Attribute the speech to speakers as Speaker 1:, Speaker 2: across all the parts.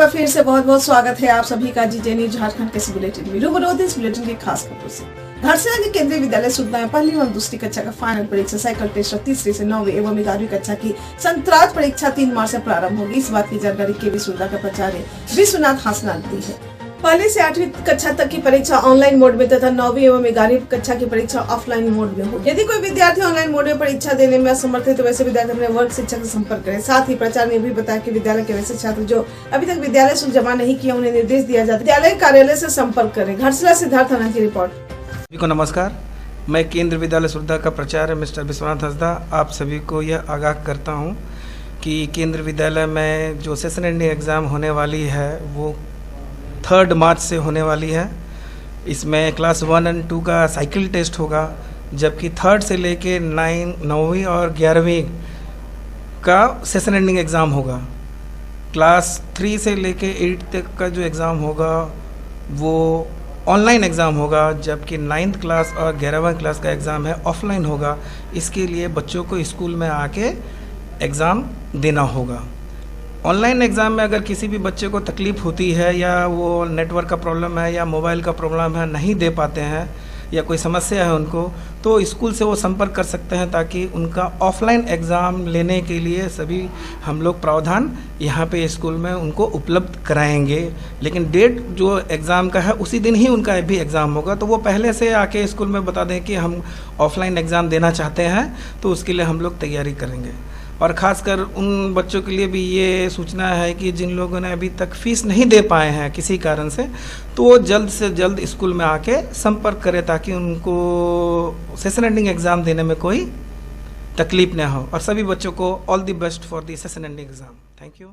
Speaker 1: बार फिर से बहुत बहुत स्वागत है आप सभी का जीजे न्यूज झारखंड के बुलेटिन में। रूबरू इस बुलेटिन की खास खबरों से। घाटशिला के केंद्रीय विद्यालय सुरदा में पहली एवं दूसरी कक्षा का फाइनल परीक्षा साइकिल टेस्ट और तीसरी से 9वीं एवं 11वीं कक्षा की संतराज परीक्षा 3 मार्च से प्रारंभ होगी। इस बात की जानकारी केवी सुरदा का प्राचार्य विश्वनाथ हासना ने दी है। पहली से 8वीं कक्षा तक की परीक्षा ऑनलाइन मोड में तथा 9वीं एवं 11वीं कक्षा की परीक्षा ऑफलाइन मोड में होगी। यदि कोई विद्यार्थी ऑनलाइन मोड में परीक्षा देने में असमर्थ है तो वैसे विद्यार्थी अपने वर्ग शिक्षक से संपर्क करें। साथ ही प्राचार्य ने भी बताया कि विद्यालय के वैसे छात्र जो अभी तक विद्यालय शुल्क जमा नहीं किया उन्हें निर्देश दिया जाता है विद्यालय कार्यालय से संपर्क करें। घाटशिला सिद्धार्थ आनंद की रिपोर्ट।
Speaker 2: सभी को नमस्कार। मैं केंद्रीय विद्यालय सुरदा का प्राचार्य मिस्टर विश्वनाथ हासदा आप सभी को यह आगाह करता हूँ कि केंद्रीय विद्यालय में जो सेशन एंडिंग एग्ज़ाम होने वाली है वो 3 मार्च से होने वाली है। इसमें क्लास 1 और 2 का साइकिल टेस्ट होगा, जबकि 3rd से लेके 9वीं और 11वीं का सेशन एंडिंग एग्ज़ाम होगा। क्लास 3 से लेके 8 तक का जो एग्ज़ाम होगा वो ऑनलाइन एग्ज़ाम होगा, जबकि 9th क्लास और 11वीं क्लास का एग्ज़ाम है ऑफलाइन होगा। इसके लिए बच्चों को स्कूल में आके एग्ज़ाम देना होगा। ऑनलाइन एग्ज़ाम में अगर किसी भी बच्चे को तकलीफ़ होती है या वो नेटवर्क का प्रॉब्लम है या मोबाइल का प्रॉब्लम है, नहीं दे पाते हैं या कोई समस्या है उनको, तो स्कूल से वो संपर्क कर सकते हैं ताकि उनका ऑफलाइन एग्ज़ाम लेने के लिए सभी हम लोग प्रावधान यहाँ पे स्कूल में उनको उपलब्ध कराएंगे। लेकिन डेट जो एग्ज़ाम का है उसी दिन ही उनका भी एग्ज़ाम होगा, तो वो पहले से आके स्कूल में बता दें कि हम ऑफलाइन एग्ज़ाम देना चाहते हैं, तो उसके लिए हम लोग तैयारी करेंगे। और ख़ासकर उन बच्चों के लिए भी ये सूचना है कि जिन लोगों ने अभी तक फ़ीस नहीं दे पाए हैं किसी कारण से, तो वो जल्द से जल्द स्कूल में आके संपर्क करें ताकि उनको सेशन एंडिंग एग्ज़ाम देने में कोई तकलीफ न हो। और सभी बच्चों को all the best for the session ending exam. Thank you.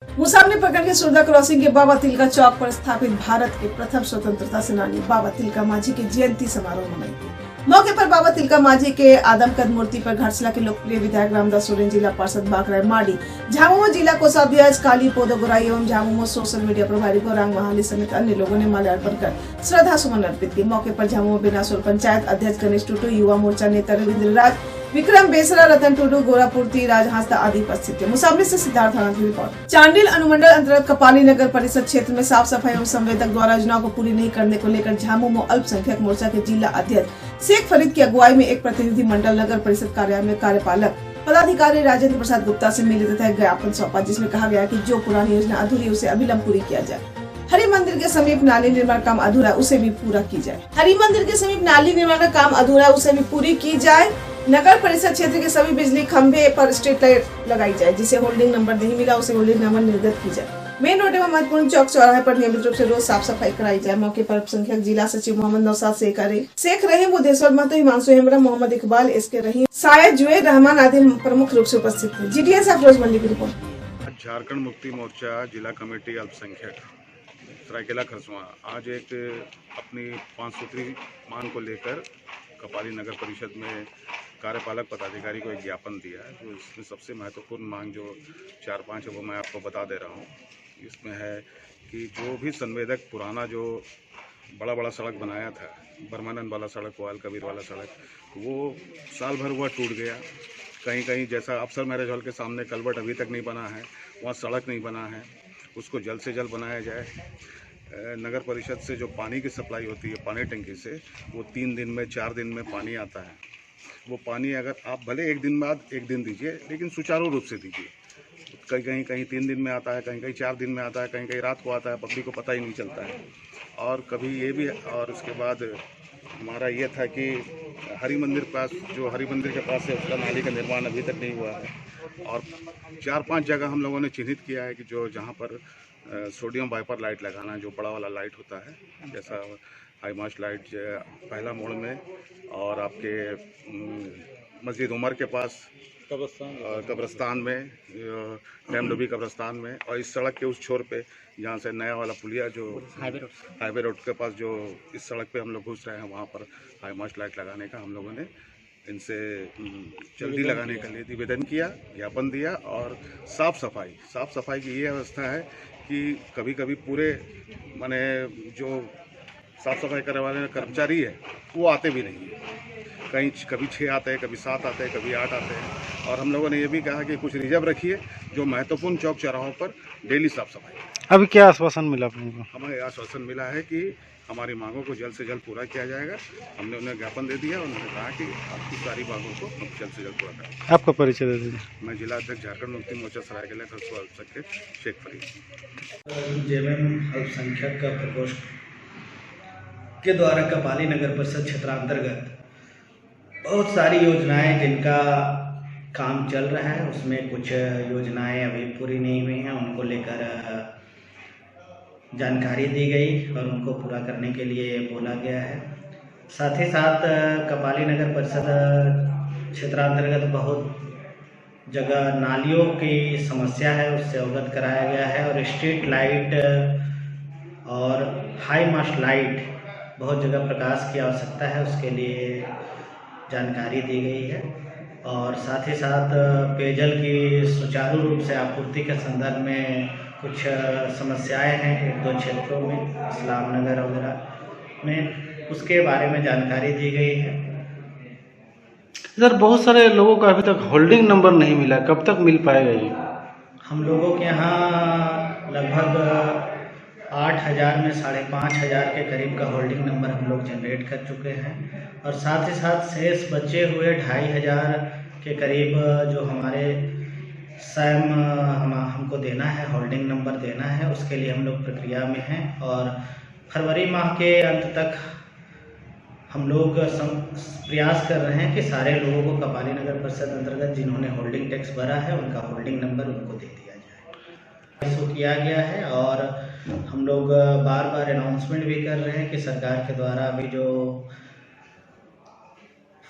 Speaker 1: मुसाफिर ने पकड़ के सुरदा क्रॉसिंग के बाबा तिलका चौक पर स्थापित भारत के प्रथम स्वतंत्रता सेनानी बाबा तिलका माझी की जयंती समारोह मनाई गई। मौके पर बाबा तिलका माझी के आदमकद मूर्ति पर घाटशिला के लोकप्रिय विधायक रामदास सोरेन, जिला पार्षद बाकराय माडी, झामुमो जिला कोषाध्यक्ष काली पोदो गोराई एवं झामुमो सोशल मीडिया प्रभारी गौरांग महाली समेत अन्य लोगों ने माल्यार्पण कर श्रद्धा सुमन अर्पित किए। मौके पर झामुमो बेनासोर पंचायत अध्यक्ष गणेश टूटू, युवा मोर्चा नेता रविंद्र राज, विक्रम बेसरा, रतन टूडू, गोरापुरती, राज हांसदा आदि उपस्थित थे। मुसाफिर से सिद्धार्थ आनंद की रिपोर्ट। चांडिल अनुमंडल अंतर्गत कपाली नगर परिषद क्षेत्र में साफ सफाई एवं संवेदक द्वारा योजनाओं को पूरी नहीं करने को लेकर झामुमो अल्पसंख्यक मोर्चा के जिला अध्यक्ष शेख फरीद की अगुवाई में एक प्रतिनिधि मंडल नगर परिषद कार्यालय में कार्यपालक पदाधिकारी राजेंद्र प्रसाद गुप्ता से मिले तथा ज्ञापन सौंपा, जिसमें कहा गया कि जो पुरानी योजना अधूरी उसे अविलंब पूरी किया जाए। हरि मंदिर के समीप नाली निर्माण काम अधूरा उसे भी पूरा की जाए। हरि मंदिर के समीप नाली निर्माण का काम अधूरा उसे भी पूरी की जाए। नगर परिषद क्षेत्र के सभी बिजली खंभे पर स्ट्रीट लाइट लगाई जाए। जिसे होल्डिंग नंबर नहीं मिला उसे होल्डिंग नंबर निर्गत की जाए। मेन रोड एवं महत्वपूर्ण चौक चौराहे पर नियमित रूप से रोज साफ सफाई कराई जाए। मौके पर अल्पसंख्यक जिला सचिव मोहम्मद नौशाद शेख रहीम, बुद्धेश्वर महतो, हिमांशु हेम्ब्रम, मोहम्मद इकबाल, एसके रहीम, शायद जुएर रहमान आदि प्रमुख रूप से उपस्थित थे। जीटीएस अफरोज मल्लिक की रिपोर्ट।
Speaker 3: झारखंड मुक्ति मोर्चा जिला कमेटी अल्पसंख्यक सरायकेला खरसवां आज एक अपनी 5 सूत्री मांग को लेकर कपाली नगर परिषद में कार्यपालक पदाधिकारी को एक ज्ञापन दिया है। जो इसमें सबसे महत्वपूर्ण मांग जो 4-5 है वो मैं आपको बता दे रहा हूँ। इसमें है कि जो भी संवेदक पुराना जो बड़ा सड़क बनाया था, बरमानंद वाला सड़क, कोयल कबीर वाला सड़क, वो साल भर हुआ टूट गया। कहीं कहीं जैसा अफसर मैरिज हॉल के सामने कलवर्ट अभी तक नहीं बना है, वहाँ सड़क नहीं बना है, उसको जल्द से जल्द बनाया जाए। नगर परिषद से जो पानी की सप्लाई होती है पानी टंकी से, वो 3 दिन में 4 दिन में पानी आता है। वो पानी अगर आप भले एक दिन बाद एक दिन दीजिए, लेकिन सुचारू रूप से दीजिए। कहीं 3 दिन में आता है, कहीं 4 दिन में आता है, कहीं रात को आता है, पब्लिक को पता ही नहीं चलता है। और कभी ये भी, और उसके बाद हमारा ये था कि हरि मंदिर के पास है उसका नाली का निर्माण अभी तक नहीं हुआ है। और 4-5 जगह हम लोगों ने चिन्हित किया है कि जहाँ पर सोडियम वाइपर लाइट लगाना है, जो बड़ा वाला लाइट होता है, जैसा हाईमास्ट लाइट पहला मोड़ में, और आपके मस्जिद उमर के पास कब्रस्तान में, डैम डुबी कब्रस्तान में, और इस सड़क के उस छोर पे जहाँ से नया वाला पुलिया जो हाईवे रोड के पास जो इस सड़क पे हम लोग घुस रहे हैं, वहाँ पर हाईमास्ट लाइट लगाने का हम लोगों ने इनसे जल्दी लगाने के लिए निवेदन किया, ज्ञापन दिया। और साफ़ सफाई की ये व्यवस्था है कि कभी कभी पूरे माने जो साफ़ सफाई करने वाले कर्मचारी है वो आते भी नहीं है। कभी 6 आते हैं, कभी 7 आते हैं, कभी 8 आते हैं। और हम लोगों ने ये भी कहा कि कुछ रिजर्व रखिए जो महत्वपूर्ण चौक चौराहों पर डेली साफ़ सफाई।
Speaker 4: अभी क्या आश्वासन मिला आप लोगों को?
Speaker 3: हमें आश्वासन मिला है कि हमारी मांगों को जल्द से जल्द पूरा किया जाएगा। हमने उन्हें ज्ञापन दे दिया, उन्होंने कहा कि आपकी सारी मांगों को हम जल्द से जल्द पूरा करेंगे।
Speaker 4: आपका परिचय दे दीजिए।
Speaker 3: मैं जिला अध्यक्ष झारखंड मुक्ति मोर्चा सरायकेला खरसुआ अल्पसंख्यक शेख फरीद।
Speaker 5: जेएमएम अल्पसंख्यक का प्रकोष्ठ के द्वारा कपाली नगर परिषद क्षेत्रांतर्गत बहुत सारी योजनाएं जिनका काम चल रहा है, उसमें कुछ योजनाएं अभी पूरी नहीं हुई हैं, उनको लेकर जानकारी दी गई और उनको पूरा करने के लिए बोला गया है। साथ ही साथ कपाली नगर परिषद क्षेत्रांतर्गत बहुत जगह नालियों की समस्या है, उससे अवगत कराया गया है और स्ट्रीट लाइट और हाई मास्ट लाइट बहुत जगह प्रकाश की आवश्यकता है, उसके लिए जानकारी दी गई है। और साथ ही साथ पेयजल की सुचारू रूप से आपूर्ति के संदर्भ में कुछ समस्याएं हैं एक दो क्षेत्रों में, इस्लाम नगर वगैरह में, उसके बारे में जानकारी दी गई है।
Speaker 4: सर, बहुत सारे लोगों का अभी तक होल्डिंग नंबर नहीं मिला, कब तक मिल पाएगा ये?
Speaker 5: हम लोगों के यहाँ लगभग 8,000 में 5,500 के करीब का होल्डिंग नंबर हम लोग जनरेट कर चुके हैं और साथ ही साथ शेष बचे हुए 2,500 के करीब जो हमारे हमको देना है, होल्डिंग नंबर देना है, उसके लिए हम लोग प्रक्रिया में हैं और फरवरी माह के अंत तक हम लोग प्रयास कर रहे हैं कि सारे लोगों को कपाली नगर परिषद अंतर्गत जिन्होंने होल्डिंग टैक्स भरा है उनका होल्डिंग नंबर उनको दे दिया जाए। इसको किया गया है और हम लोग बार बार अनाउंसमेंट भी कर रहे हैं कि सरकार के द्वारा अभी जो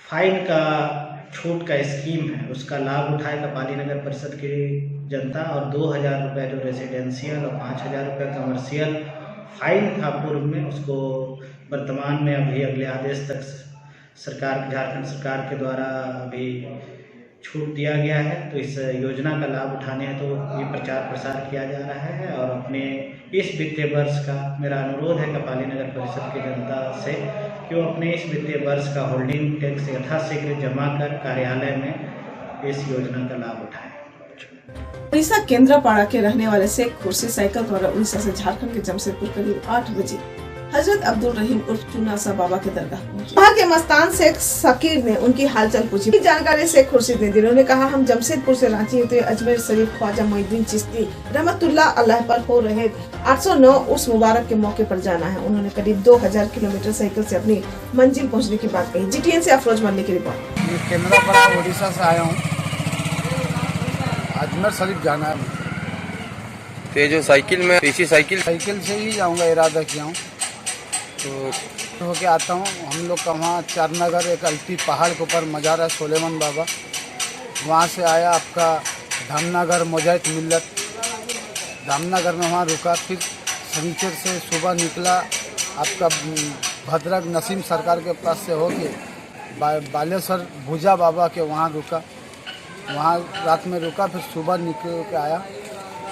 Speaker 5: फाइन का छूट का स्कीम है उसका लाभ उठाए कपाली नगर परिषद की जनता और 2,000 रुपये जो रेसिडेंशियल और 5,000 रुपये कमर्शियल फाइन था पूर्व में, उसको वर्तमान में अभी अगले आदेश तक झारखंड सरकार के द्वारा अभी छूट दिया गया है। तो इस योजना का लाभ उठाने हैं तो ये प्रचार प्रसार किया जा रहा है और अपने इस वित्तीय वर्ष का मेरा अनुरोध है कपाली नगर परिषद की जनता से कि वो अपने इस वित्तीय वर्ष का होल्डिंग टैक्स यथाशीघ्र जमा कर कार्यालय में इस योजना का लाभ उठाएं।
Speaker 1: उड़ीसा केंद्रापाड़ा के रहने वाले शेख खुर्शी साइकिल द्वारा उड़ीसा से झारखंड के जमशेदपुर करीब 8 बजे हजरत अब्दुल रहीम उर्फ चुनासा बाबा के दरगाह पहुंचे। वहाँ के मस्तान शेख सकीर ने उनकी हालचाल पूछी। जानकारी शेख खुर्शीद ने दी। उन्होंने कहा, हम जमशेदपुर से रांची होते अजमेर शरीफ ख्वाजा मोइनुद्दीन चिश्ती रहमतुल्लाह अलैह पर हो रहे 809 उर्स मुबारक के मौके पर जाना है। उन्होंने करीब 2,000 किलोमीटर साइकिल से अपनी मंजिल पहुँचने की बात कही। GTN से अफरोज मल्लिक की रिपोर्ट।
Speaker 6: केंद्रापाड़ा उड़ीसा से आया हूँ, अजमेर शरीफ जाना है।
Speaker 7: तो जो साइकिल में इसी साइकिल
Speaker 6: से ही जाऊँगा, इरादा किया हूँ तो होके आता हूँ। हम लोग का वहाँ चारनगर एक अल्टी पहाड़ के ऊपर मज़ार है सोलेमन बाबा, वहाँ से आया आपका धामनगर मोजाहिद मिल्लत, धामनगर में वहाँ रुका, फिर शनिचर से सुबह निकला आपका भद्रक नसीम सरकार के पास से होके बालेश्वर भुजा बाबा के वहाँ रुका, वहाँ रात में रुका, फिर सुबह निकल के आया।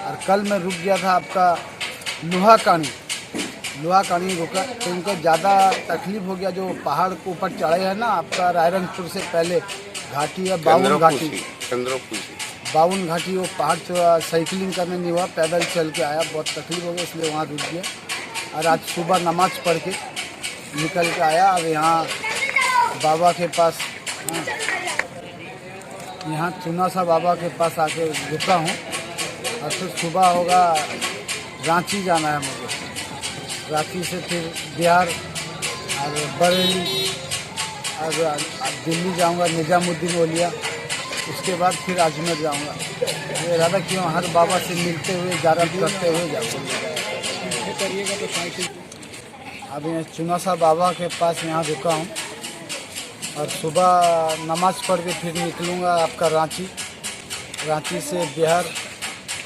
Speaker 6: और कल मैं रुक गया था आपका लोहाकानी रुका, तो उनको ज़्यादा तकलीफ हो गया। जो पहाड़ के ऊपर चढ़े हैं ना आपका रायरंगपुर से पहले घाटी है बावन घाटी, वो पहाड़ साइकिलिंग करने नहीं हुआ, पैदल चल के आया, बहुत तकलीफ हो गया, इसलिए वहाँ रुक गया। और आज सुबह नमाज पढ़ के निकल के आया। अब यहाँ बाबा के पास, यहाँ चुनासा बाबा के पास आके रुका हूँ और फिर सुबह होगा रांची जाना है मुझे, रांची से फिर बिहार और बरेली और दिल्ली जाऊंगा निजामुद्दीन ओलिया, उसके बाद फिर अजमेर जाऊंगा। ये इरादा क्यों हर बाबा से मिलते हुए ज़ियारत करते हुए जाऊँगा। अभी चुनासा बाबा के पास यहाँ रुका हूँ और सुबह नमाज पढ़ के फिर निकलूँगा आपका रांची से बिहार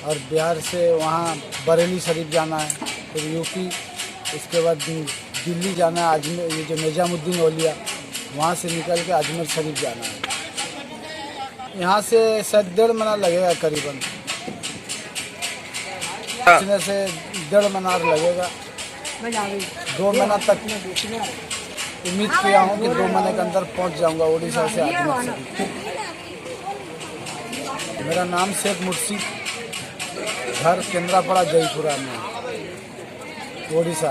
Speaker 6: और बिहार से वहाँ बरेली शरीफ जाना है, फिर यूपी, उसके बाद दिल्ली जाना है, अजमेर ये जो निजामुद्दीन ओलिया वहाँ से निकल के अजमेर शरीफ जाना है। यहाँ से शायद 1.5 महीना लगेगा करीबन, इतने से 1.5 महीना लगेगा। 2 महीना तक उम्मीद किया हूँ कि 2 महीने के अंदर पहुँच जाऊँगा उड़ीसा से अजमेर शरीफ। मेरा नाम शेख मुर्शी घर केंद्रापड़ा जयपुरा में, उड़ीसा।